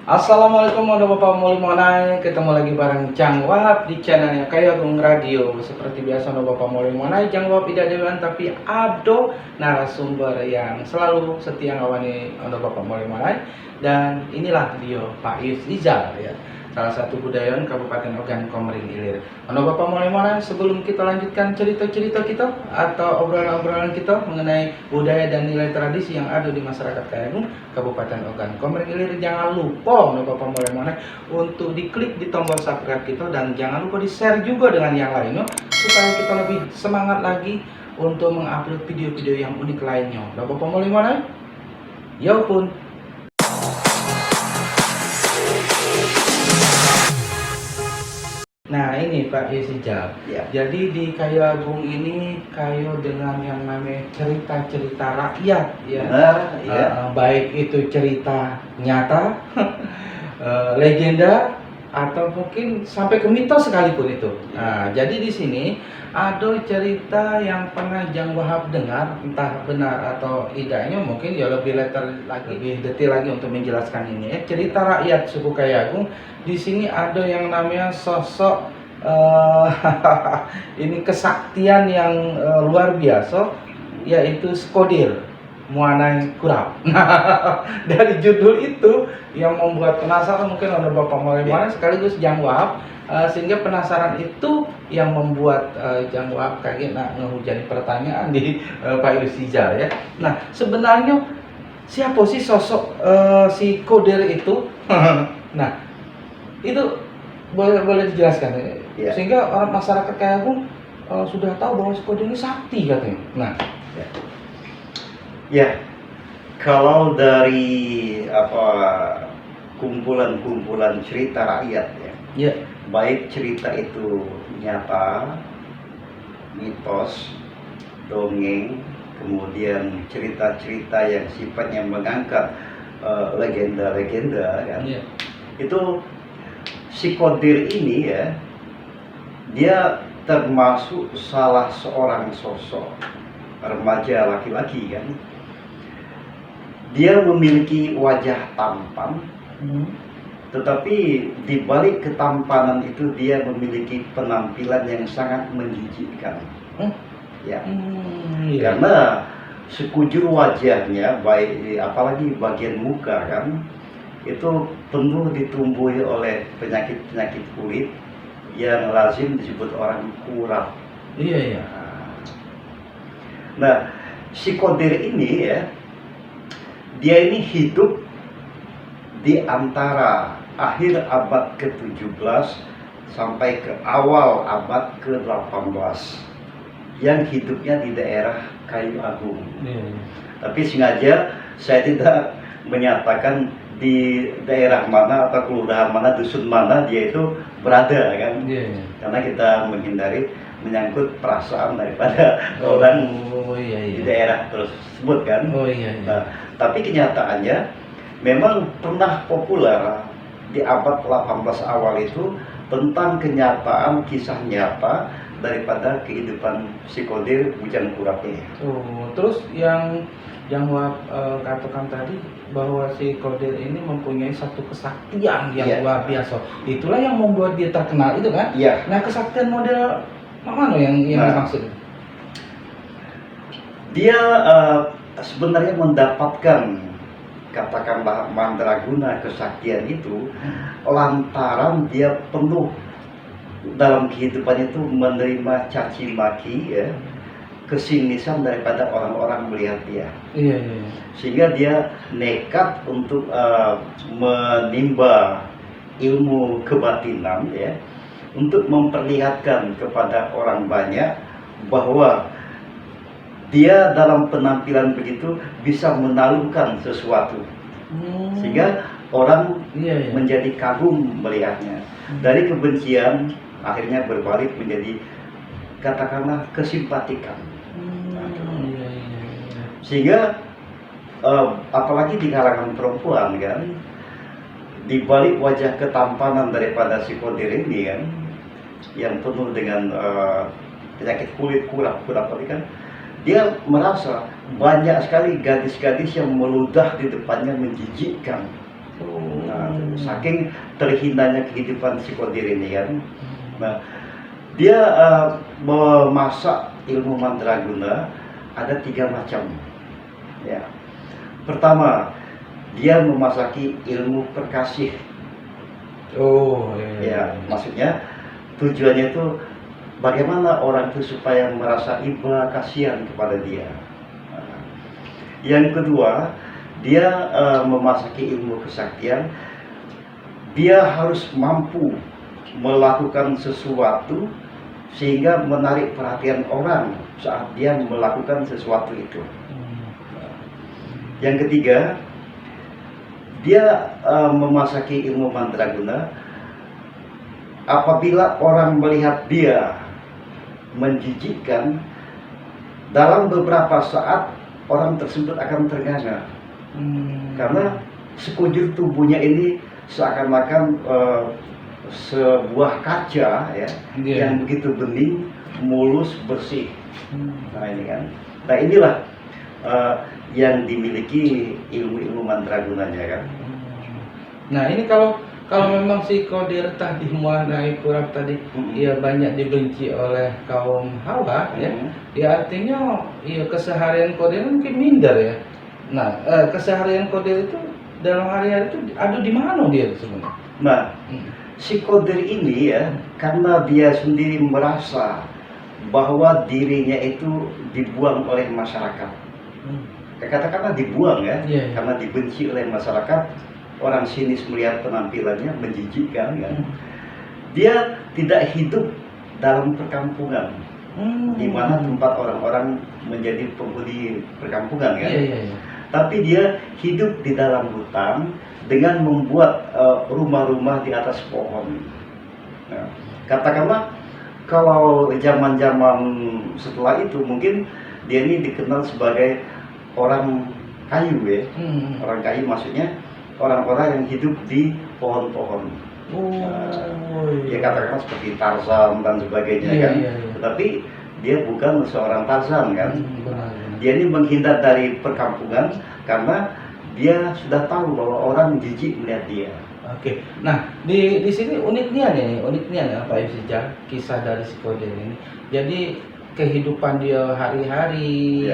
Assalamualaikum warahmatullahi wabarakatuh. Ketemu lagi bareng Jang Wahab di channelnya Kayak Agung Radio. Seperti biasa warahmatullahi wabarakatuh. Jang Wahab tidak jalan tapi ado narasumber yang selalu setia ngawani warahmatullahi wabarakatuh. Dan inilah video Pak Yus Rizal ya, salah satu budayawan Kabupaten Ogan Komering Ilir. Warahmatullahi wabarakatuh. Sebelum kita lanjutkan cerita-cerita kita atau obrolan-obrolan kita mengenai budaya dan nilai tradisi yang ada di masyarakat Kayak Agung Kabupaten Ogan Komering Ilir, jangan lupa untuk diklik di tombol subscribe kita dan jangan lupa di share juga dengan yang lainnya supaya kita lebih semangat lagi untuk mengupload video-video yang unik lainnya. Bapak pemulai mana? Ya pun. Nah ini Pak Yesijal ya. Jadi di Kayak Agung ini kayak dengan yang namanya cerita-cerita rakyat ya. Benar, ya. Baik itu cerita nyata, legenda, atau mungkin sampai ke mitos sekalipun itu. Nah, jadi di sini ada cerita yang pernah Jang Wahab dengar, entah benar atau tidaknya, mungkin ya lebih detail lagi untuk menjelaskan ini. Cerita rakyat suku Kayak Agung. Di sini ada yang namanya sosok ini kesaktian yang luar biasa, yaitu Skodir Muanai Kurap. Nah, dari judul itu yang membuat penasaran mungkin ada Bapak Molemane sekaligus Jang Wahab, sehingga penasaran itu yang membuat Jang Wahab kaget ngehujani pertanyaan di Pak Yus Rizal ya. Nah, sebenarnya siapa sih sosok si Kodir itu? Nah, itu boleh dijelaskan ya. Sehingga orang masyarakat Kayak Agung sudah tahu bahwa si Kodir ini sakti katanya. Nah, ya, kalau dari kumpulan-kumpulan cerita rakyat ya, baik cerita itu nyata, mitos, dongeng, kemudian cerita-cerita yang sifatnya mengangkat legenda-legenda kan, itu si Kodir ini ya, dia termasuk salah seorang sosok remaja laki-laki kan. Dia memiliki wajah tampan, tetapi di balik ketampanan itu dia memiliki penampilan yang sangat menjijikkan. Ya, karena sekujur wajahnya, baik apalagi bagian muka kan, itu penuh ditumbuhi oleh penyakit-penyakit kulit yang lazim disebut orang kurap. Iya. Nah, si Kodir ini ya, dia ini hidup di antara akhir abad ke-17 sampai ke awal abad ke-18 yang hidupnya di daerah Kayu Agung. Tapi sengaja saya tidak menyatakan di daerah mana atau kelurahan mana, dusun mana dia itu berada kan. Karena kita menghindari menyangkut perasaan daripada orang di daerah tersebut kan. Nah, tapi kenyataannya memang pernah populer di abad 18 awal itu tentang kenyataan kisah nyata daripada kehidupan si Kodir Bujang Kurap ini. Terus yang Wahab katakan tadi bahwa si Kodir ini mempunyai satu kesaktian yang luar biasa. Itulah yang membuat dia terkenal itu kan? Nah, kesaktian model mana yang dimaksud? Dia sebenarnya mendapatkan, katakanlah, mandraguna kesaktian itu lantaran dia penuh dalam kehidupannya itu menerima caci maki ya, kesingisan daripada orang-orang melihat dia. Sehingga dia nekat untuk menimba ilmu kebatinan ya, untuk memperlihatkan kepada orang banyak bahwa dia dalam penampilan begitu bisa menaklukkan sesuatu, sehingga orang menjadi kagum melihatnya. Dari kebencian akhirnya berbalik menjadi, katakanlah, kesimpatikan. Sehingga apalagi di kalangan perempuan kan, di balik wajah ketampanan daripada si Kodir ini kan, yang penuh dengan penyakit kulit kurap tadi kan, dia merasa banyak sekali gadis-gadis yang meludah di depannya menjijikkan. Nah, Saking terhinanya kehidupan si Kodir ini kan. Nah, dia memasak ilmu mandraguna ada 3 macam. Ya. Pertama, dia memasaki ilmu perkasih. Oh, Ya, maksudnya tujuannya itu bagaimana orang itu supaya merasa iba kasihan kepada dia. Nah, yang kedua, dia memasaki ilmu kesaktian. Dia harus mampu melakukan sesuatu sehingga menarik perhatian orang saat dia melakukan sesuatu itu. Yang ketiga, dia memasaki ilmu mandraguna. Apabila orang melihat dia menjijikkan, dalam beberapa saat orang tersebut akan ternganga. Karena sekujur tubuhnya ini seakan-akan sebuah kaca ya, yang begitu bening, mulus, bersih. Nah ini kan, nah inilah yang dimiliki ilmu-ilmu mandragunanya kan. Nah ini kalau memang si Kodir tadi Muanai Purap tadi ya banyak dibenci oleh kaum Hawa ya, ya artinya ya keseharian Kodir mungkin minder ya. Nah keseharian Kodir itu dalam hari-hari itu ada di mana dia sebenarnya? Nah si Kodir ini ya, karena dia sendiri merasa bahwa dirinya itu dibuang oleh masyarakat. Katakanlah dibuang ya, karena dibenci oleh masyarakat, orang sinis melihat penampilannya menjijikkan kan. Dia tidak hidup dalam perkampungan, di mana tempat orang-orang menjadi penghuni perkampungan kan. Tapi dia hidup di dalam hutan dengan membuat rumah-rumah di atas pohon. Nah, katakanlah kalau zaman-zaman setelah itu mungkin dia ini dikenal sebagai orang kayu ya. Orang kayu maksudnya orang-orang yang hidup di pohon-pohon. Ya katakanlah seperti Tarzan dan sebagainya kan. Tetapi dia bukan seorang Tarzan kan. Dia ini menghindar dari perkampungan karena dia sudah tahu bahwa orang jijik melihat dia. Oke, nah di sini uniknya ya Pak Ifsijal, kisah dari si Kodir ini. Jadi kehidupan dia hari-hari,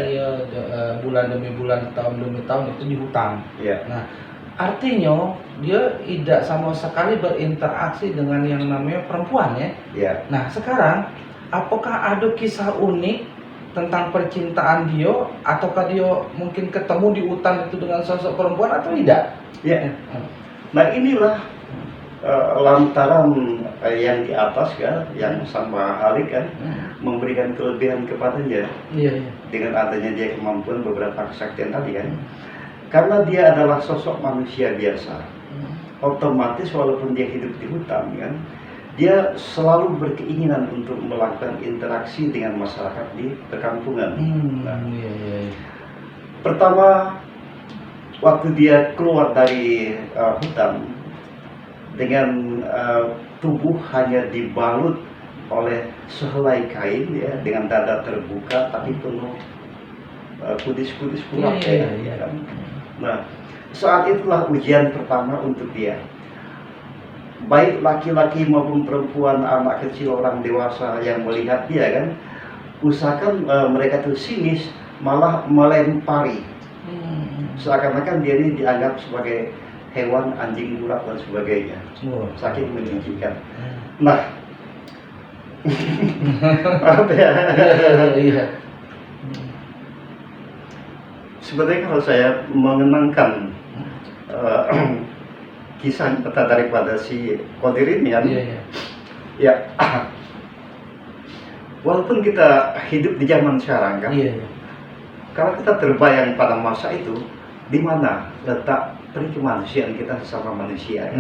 bulan demi bulan, tahun demi tahun itu di hutan. Nah, artinya dia tidak sama sekali berinteraksi dengan yang namanya perempuan ya. Nah, sekarang apakah ada kisah unik tentang percintaan dia, ataukah dia mungkin ketemu di hutan itu dengan sosok perempuan atau tidak? Nah inilah lantaran yang di atas kan, yang sama Halik kan, memberikan kelebihan kepadanya dengan adanya dia kemampuan beberapa kesaktian tadi kan. Karena dia adalah sosok manusia biasa, otomatis walaupun dia hidup di hutan kan, dia selalu berkeinginan untuk melakukan interaksi dengan masyarakat di perkampungan. Pertama, waktu dia keluar dari hutan dengan tubuh hanya dibalut oleh sehelai kain ya, dengan dada terbuka tapi penuh kudis-kudis kurap ya kan. Nah, saat itulah ujian pertama untuk dia. Baik laki-laki maupun perempuan, anak kecil, orang dewasa yang melihat dia kan, usahakan mereka itu sinis, malah melempari. Seakan-akan dia ini dianggap sebagai hewan, anjing urat dan sebagainya. Saking menjijikkan. Nah, sebenarnya kalau saya mengenangkan kisah nyata daripada si Kodir ini kan, ya walaupun kita hidup di zaman sekarang kan, kalau kita terbayang pada masa itu, di mana letak kemanusiaan kita sesama manusia kan?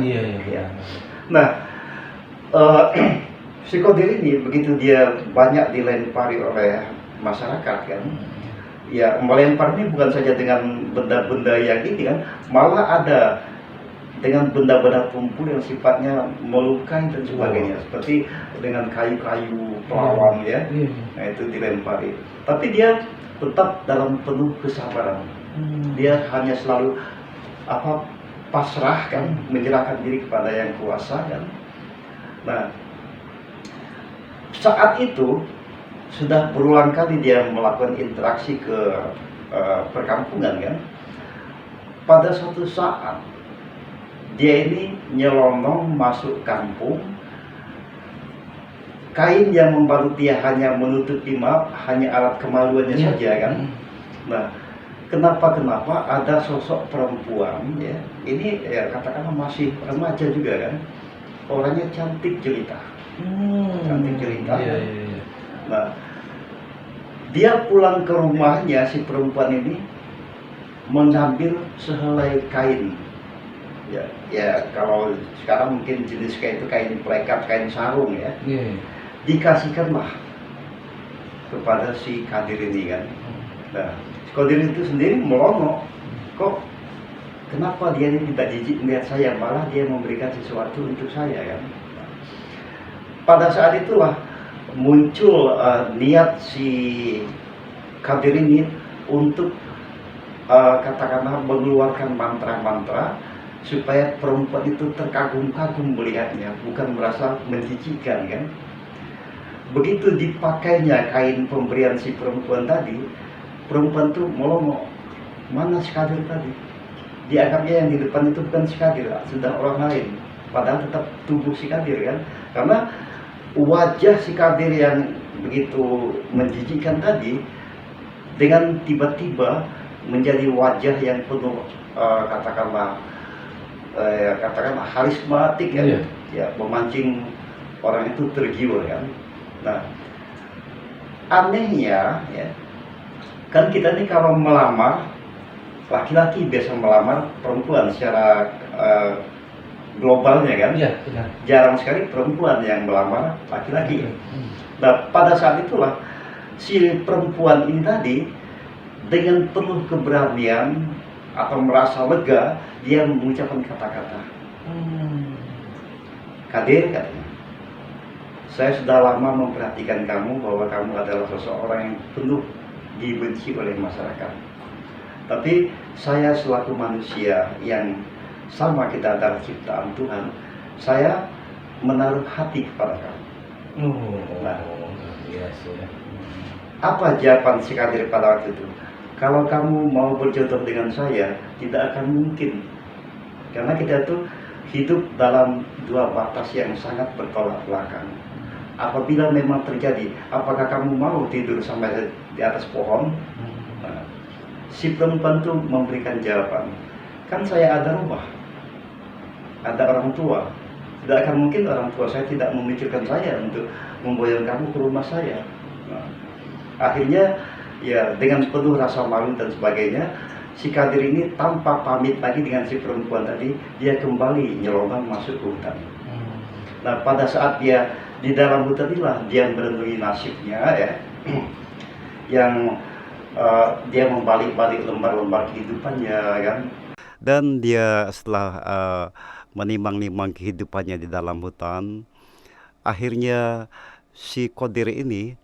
Nah, si Kodir ini begitu dia banyak dilempari oleh masyarakat kan, ya melempar ini bukan saja dengan benda-benda yang ini kan, malah ada dengan benda-benda tumpul yang sifatnya melukai dan sebagainya, seperti dengan kayu-kayu pelawan ya, nah itu dilempari. Tapi dia tetap dalam penuh kesabaran. Dia hanya selalu pasrah kan, menyerahkan diri kepada yang kuasa kan. Nah, saat itu sudah berulang kali dia melakukan interaksi ke perkampungan kan. Pada suatu saat dia ini nyelonong masuk kampung, kain yang membalut dia hanya menutupi hanya alat kemaluannya saja kan. Nah, kenapa ada sosok perempuan ya, ini ya katakanlah masih remaja juga kan, orangnya cantik jelita, cantik jelita. Nah, dia pulang ke rumahnya, si perempuan ini mengambil sehelai kain. Ya kalau sekarang mungkin jenis kain itu kain plekat, kain sarung ya. Dikasihkanlah kepada si Kadir ini kan. Nah, si Kadir itu sendiri melongo, kok kenapa dia ini tidak jijik melihat saya, malah dia memberikan sesuatu untuk saya kan. Pada saat itulah muncul niat si Kadir ini untuk katakanlah mengeluarkan mantra-mantra supaya perempuan itu terkagum-kagum melihatnya, bukan merasa menjijikkan kan. Begitu dipakainya kain pemberian si perempuan tadi, perempuan itu melongo, mana si Kadir tadi? Dianggapnya yang di depan itu bukan si Kadir, sudah orang lain, padahal tetap tubuh si Kadir kan. Karena wajah si Kadir yang begitu menjijikkan tadi dengan tiba-tiba menjadi wajah yang penuh katakanlah karismatik kan, ya memancing orang itu tergiur kan. Nah, anehnya ya, kan kita ini kalau melamar, laki-laki biasa melamar perempuan secara globalnya kan. Jarang sekali perempuan yang melamar laki-laki. Nah, pada saat itulah si perempuan ini tadi dengan penuh keberanian atau merasa lega, dia mengucapkan kata-kata. Kadir, katanya, saya sudah lama memperhatikan kamu bahwa kamu adalah seseorang yang penuh dibenci oleh masyarakat. Tapi saya selaku manusia yang sama, kita adalah ciptaan Tuhan, saya menaruh hati kepada kamu. Nah, apa jawaban si Kadir pada waktu itu? Kalau kamu mau berjodoh dengan saya, tidak akan mungkin. Karena kita itu hidup dalam dua batas yang sangat bertolak belakang. Apabila memang terjadi, apakah kamu mau tidur sampai di atas pohon? Nah, si perempuan itu memberikan jawaban, kan saya ada rumah, ada orang tua. Tidak akan mungkin orang tua saya tidak memikirkan saya untuk memboyong kamu ke rumah saya. Nah, akhirnya ya dengan penuh rasa malu dan sebagainya, si Kadir ini tanpa pamit lagi dengan si perempuan tadi, dia kembali nyelonong masuk ke hutan. Nah, pada saat dia di dalam hutan inilah dia merenungi nasibnya ya, yang dia membalik-balik lembar-lembar kehidupannya kan. Dan dia setelah menimang-nimang kehidupannya di dalam hutan, akhirnya si Qadir ini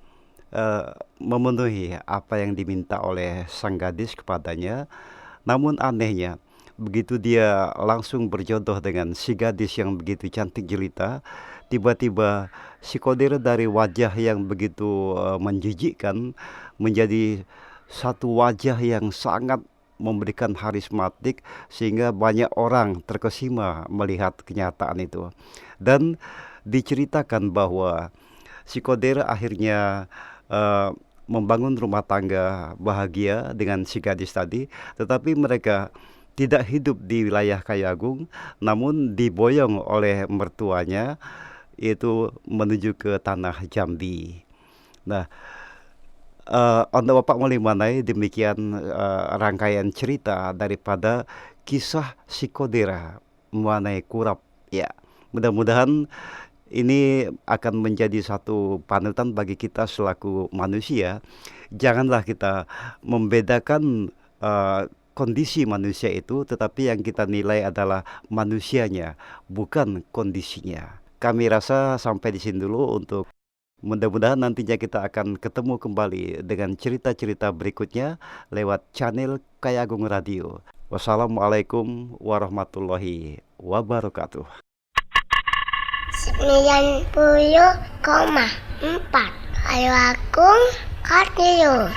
memenuhi apa yang diminta oleh sang gadis kepadanya. Namun anehnya, begitu dia langsung berjodoh dengan si gadis yang begitu cantik jelita, tiba-tiba si Qadir dari wajah yang begitu menjijikkan menjadi satu wajah yang sangat memberikan karismatik, sehingga banyak orang terkesima melihat kenyataan itu. Dan diceritakan bahwa si Qadir akhirnya membangun rumah tangga bahagia dengan si gadis tadi, tetapi mereka tidak hidup di wilayah Kayagung, namun diboyong oleh mertuanya, yaitu menuju ke tanah Jambi. Nah, Onda Bapak Molimanai, demikian rangkaian cerita daripada kisah si Qadir mengenai kurap. Ya, mudah-mudahan ini akan menjadi satu panutan bagi kita selaku manusia. Janganlah kita membedakan kondisi manusia itu, tetapi yang kita nilai adalah manusianya, bukan kondisinya. Kami rasa sampai di sini dulu. Untuk mudah-mudahan nantinya kita akan ketemu kembali dengan cerita-cerita berikutnya lewat channel Kayagung Radio. Wassalamualaikum warahmatullahi wabarakatuh. 90,4 Ayo Agung Radio.